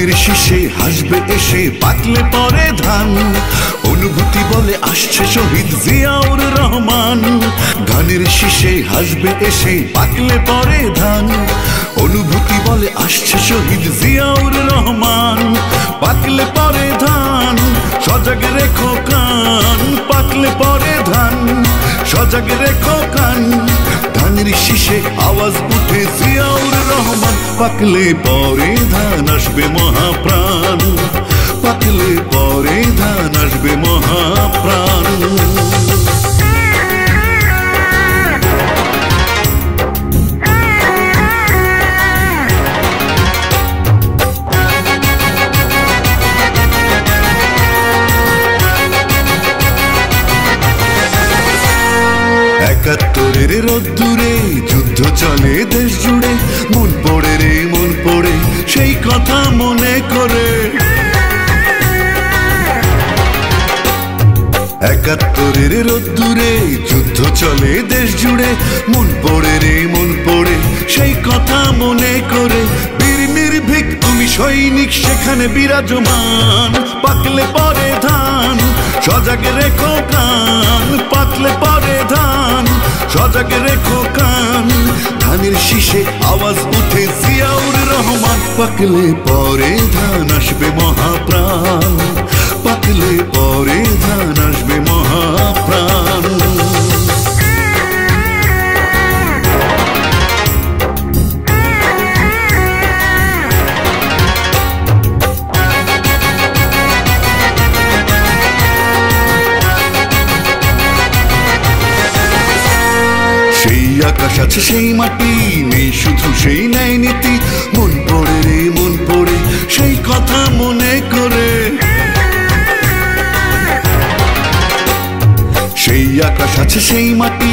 ধানের শীষে হাসবে এসে পাকলে পরে ধান। অনুভূতি বলে আসছে শহীদ জিয়াউর রহমান। ধানের শীষে হাসবে এসে পাকলে পরে ধান। অনুভূতি বলে আসছে শহীদ জিয়াউর রহমান। পাকলে পরে ধান সজাগ রেখো কান। পাকলে পরে ধান সজাগ রেখো কান। ধানের শীষে আওয়াজ উঠে জিয়াউর রহমান। পাকলে পরে ধান আসবে মহাপ্রাণ। পাকলে পরে ধান আসবে মহাপ্রাণ। একাত্তরের রোদ্দুরে যুদ্ধ চলে দেশ জুড়ে। মন পড়ে রে মন পড়ে সেই কথা মনে করে। একাত্তরের রোদ্দুরে যুদ্ধ চলে দেশ জুড়ে। মন পড়ে রে মন পড়ে সেই কথা মনে করে। বীর নির্ভীক তুমি সৈনিক সেখানে বিরাজমান। পাকলে পরে ধান সজাগ রেখো কান। পাকলে পরে ধান সজাগ রেখো কান। ধানের শীষে আওয়াজ উঠে জিয়াউর রহমান। পাকলে পরে ধান আসবে মহাপ্রাণ। পাকলে পরে ধান আসবে মহাপ্রাণ। সেই আকাশ আছে সেই মাটি নেই শুধু সেই ন্যায় নীতি। মন পড়ে রে মন পড়ে সেই কথা মনে করে। সেই আকাশ আছে সেই মাটি।